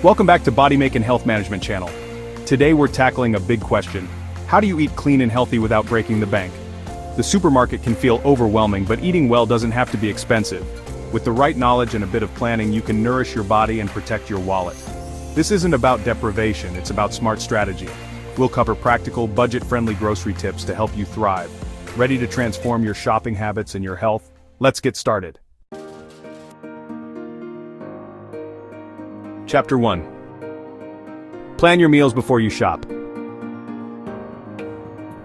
Welcome back to Body Make and Health Management channel. Today we're tackling a big question. How do you eat clean and healthy without breaking the bank? The supermarket can feel overwhelming, but eating well doesn't have to be expensive. With the right knowledge and a bit of planning, you can nourish your body and protect your wallet. This isn't about deprivation, it's about smart strategy. We'll cover practical, budget-friendly grocery tips to help you thrive. Ready to transform your shopping habits and your health? Let's get started. Chapter 1. Plan your meals before you shop.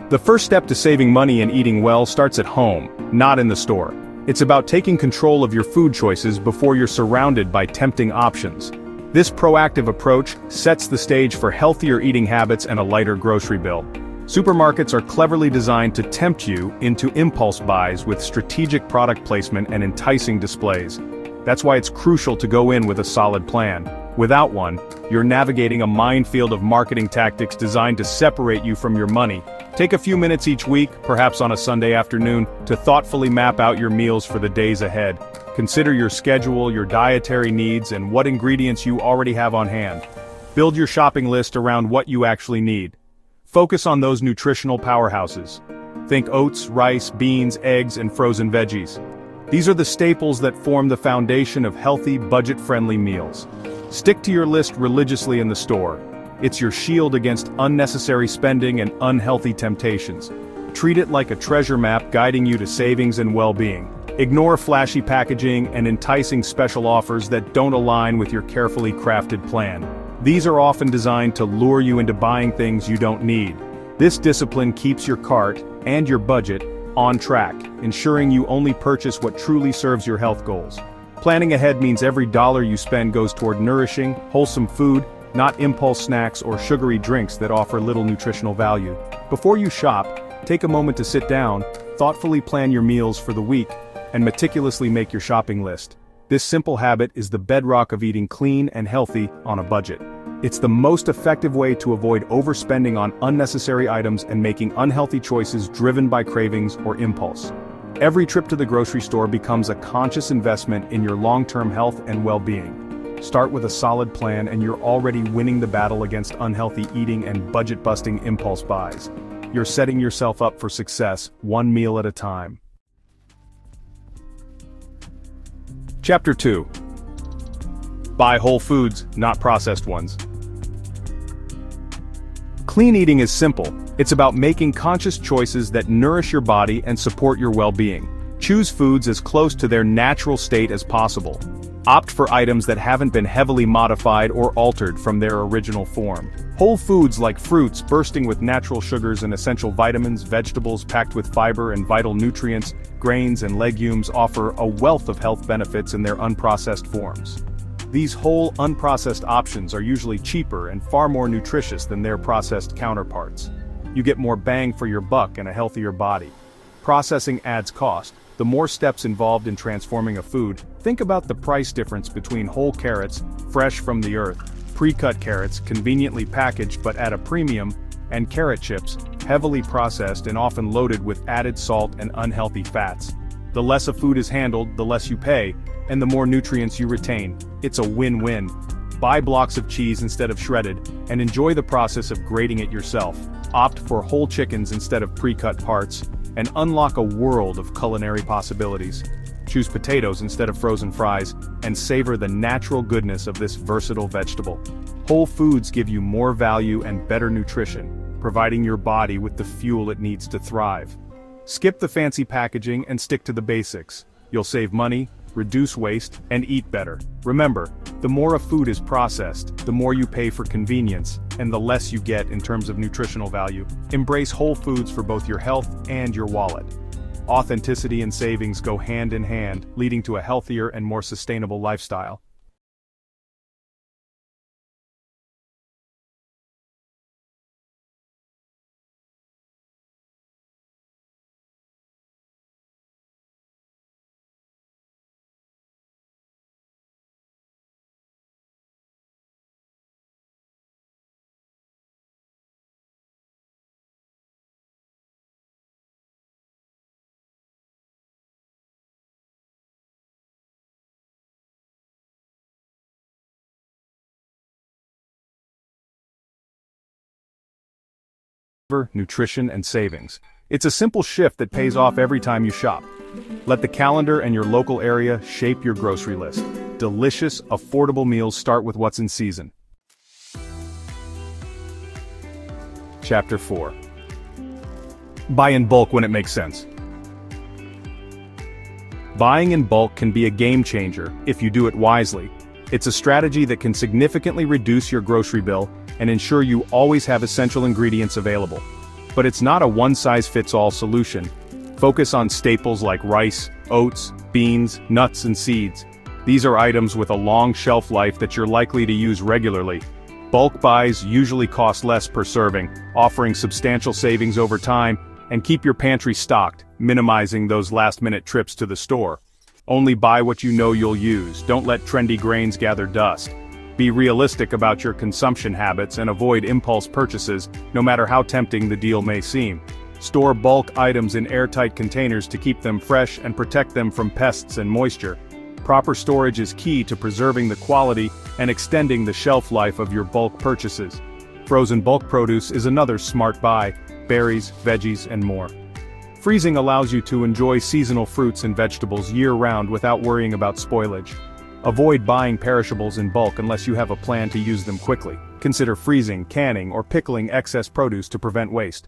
The first step to saving money and eating well starts at home, not in the store. It's about taking control of your food choices before you're surrounded by tempting options. This proactive approach sets the stage for healthier eating habits and a lighter grocery bill. Supermarkets are cleverly designed to tempt you into impulse buys with strategic product placement and enticing displays. That's why it's crucial to go in with a solid plan. Without one, you're navigating a minefield of marketing tactics designed to separate you from your money. Take a few minutes each week, perhaps on a Sunday afternoon, to thoughtfully map out your meals for the days ahead. Consider your schedule, your dietary needs, and what ingredients you already have on hand. Build your shopping list around what you actually need. Focus on those nutritional powerhouses. Think oats, rice, beans, eggs, and frozen veggies. These are the staples that form the foundation of healthy, budget-friendly meals. Stick to your list religiously in the store. It's your shield against unnecessary spending and unhealthy temptations. Treat it like a treasure map guiding you to savings and well-being. Ignore flashy packaging and enticing special offers that don't align with your carefully crafted plan. These are often designed to lure you into buying things you don't need. This discipline keeps your cart and your budget on track, ensuring you only purchase what truly serves your health goals. Planning ahead means every dollar you spend goes toward nourishing, wholesome food, not impulse snacks or sugary drinks that offer little nutritional value. Before you shop, take a moment to sit down, thoughtfully plan your meals for the week, and meticulously make your shopping list. This simple habit is the bedrock of eating clean and healthy on a budget. It's the most effective way to avoid overspending on unnecessary items and making unhealthy choices driven by cravings or impulse. Every trip to the grocery store becomes a conscious investment in your long-term health and well-being. Start with a solid plan and you're already winning the battle against unhealthy eating and budget-busting impulse buys. You're setting yourself up for success, one meal at a time. Chapter 2. Buy whole foods, not processed ones. Clean eating is simple. It's about making conscious choices that nourish your body and support your well-being. Choose foods as close to their natural state as possible. Opt for items that haven't been heavily modified or altered from their original form. Whole foods like fruits bursting with natural sugars and essential vitamins, vegetables packed with fiber and vital nutrients, grains and legumes offer a wealth of health benefits in their unprocessed forms. These whole, unprocessed options are usually cheaper and far more nutritious than their processed counterparts. You get more bang for your buck and a healthier body. Processing adds cost. The more steps involved in transforming a food, think about the price difference between whole carrots, fresh from the earth, pre-cut carrots, conveniently packaged but at a premium, and carrot chips, heavily processed and often loaded with added salt and unhealthy fats. The less a food is handled, the less you pay, and the more nutrients you retain. It's a win-win. Buy blocks of cheese instead of shredded, and enjoy the process of grating it yourself. Opt for whole chickens instead of pre-cut parts, and unlock a world of culinary possibilities. Choose potatoes instead of frozen fries, and savor the natural goodness of this versatile vegetable. Whole foods give you more value and better nutrition, providing your body with the fuel it needs to thrive. Skip the fancy packaging and stick to the basics. You'll save money, reduce waste, and eat better. Remember, the more a food is processed, the more you pay for convenience, and the less you get in terms of nutritional value. Embrace whole foods for both your health and your wallet. Authenticity and savings go hand in hand, leading to a healthier and more sustainable lifestyle. nutrition, and savings. It's a simple shift that pays off every time you shop. Let the calendar and your local area shape your grocery list. Delicious, affordable meals start with what's in season. Chapter 4. Buy in bulk when it makes sense. Buying in bulk can be a game changer if you do it wisely. It's a strategy that can significantly reduce your grocery bill and ensure you always have essential ingredients available. But it's not a one-size-fits-all solution. Focus on staples like rice, oats, beans, nuts, and seeds. These are items with a long shelf life that you're likely to use regularly. Bulk buys usually cost less per serving, offering substantial savings over time, and keep your pantry stocked, minimizing those last-minute trips to the store. Only buy what you know you'll use. Don't let trendy grains gather dust. Be realistic about your consumption habits and avoid impulse purchases, no matter how tempting the deal may seem. Store bulk items in airtight containers to keep them fresh and protect them from pests and moisture. Proper storage is key to preserving the quality and extending the shelf life of your bulk purchases. Frozen bulk produce is another smart buy: berries, veggies, and more. Freezing allows you to enjoy seasonal fruits and vegetables year-round without worrying about spoilage. Avoid buying perishables in bulk unless you have a plan to use them quickly. Consider freezing, canning, or pickling excess produce to prevent waste.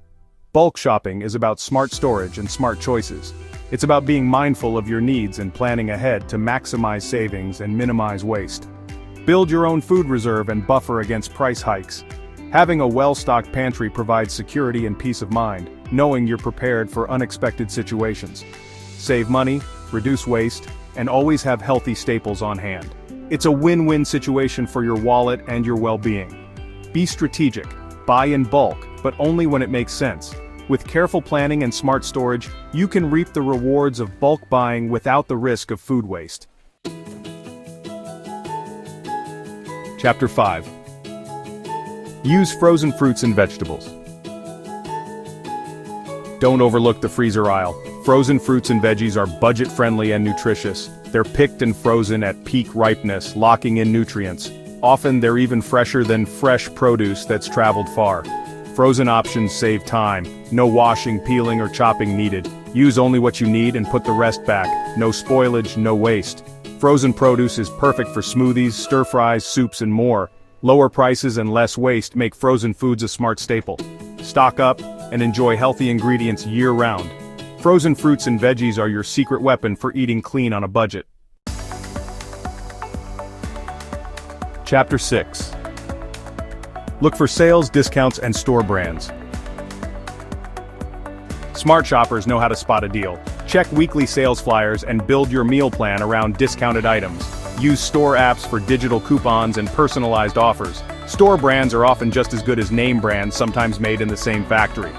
Bulk shopping is about smart storage and smart choices. It's about being mindful of your needs and planning ahead to maximize savings and minimize waste. Build your own food reserve and buffer against price hikes. Having a well-stocked pantry provides security and peace of mind, knowing you're prepared for unexpected situations. Save money, reduce waste, and always have healthy staples on hand. It's a win-win situation for your wallet and your well-being. Be strategic, buy in bulk, but only when it makes sense. With careful planning and smart storage, you can reap the rewards of bulk buying without the risk of food waste. Chapter 5. Use frozen fruits and vegetables. Don't overlook the freezer aisle. Frozen fruits and veggies are budget-friendly and nutritious. They're picked and frozen at peak ripeness, locking in nutrients. Often they're even fresher than fresh produce that's traveled far. Frozen options save time. No washing, peeling, or chopping needed. Use only what you need and put the rest back. No spoilage, no waste. Frozen produce is perfect for smoothies, stir-fries, soups, and more. Lower prices and less waste make frozen foods a smart staple. Stock up and enjoy healthy ingredients year-round. Frozen fruits and veggies are your secret weapon for eating clean on a budget. Chapter 6. Look for sales, discounts, and store brands. Smart shoppers know how to spot a deal. Check weekly sales flyers and build your meal plan around discounted items. Use store apps for digital coupons and personalized offers. Store brands are often just as good as name brands, sometimes made in the same factory.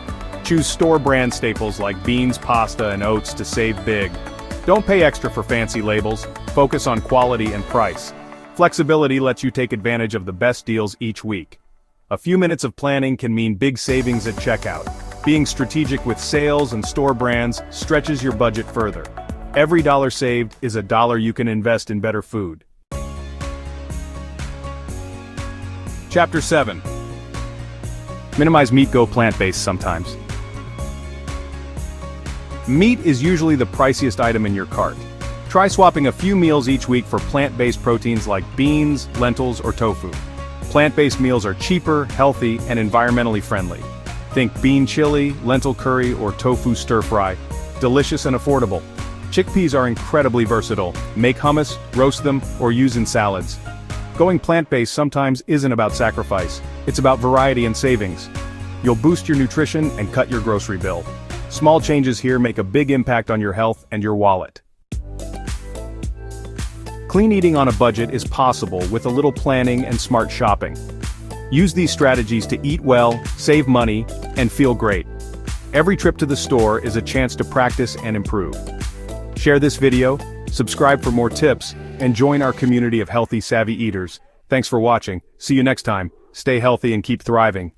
Choose store brand staples like beans, pasta, and oats to save big. Don't pay extra for fancy labels, focus on quality and price. Flexibility lets you take advantage of the best deals each week. A few minutes of planning can mean big savings at checkout. Being strategic with sales and store brands stretches your budget further. Every dollar saved is a dollar you can invest in better food. Chapter 7. Minimize meat, go plant-based sometimes. Meat is usually the priciest item in your cart. Try swapping a few meals each week for plant-based proteins like beans, lentils, or tofu. Plant-based meals are cheaper, healthy, and environmentally friendly. Think bean chili, lentil curry, or tofu stir-fry. Delicious and affordable. Chickpeas are incredibly versatile. Make hummus, roast them, or use in salads. Going plant-based sometimes isn't about sacrifice. It's about variety and savings. You'll boost your nutrition and cut your grocery bill. Small changes here make a big impact on your health and your wallet. Clean eating on a budget is possible with a little planning and smart shopping. Use these strategies to eat well, save money, and feel great. Every trip to the store is a chance to practice and improve. Share this video, subscribe for more tips, and join our community of healthy, savvy eaters. Thanks for watching. See you next time. Stay healthy and keep thriving.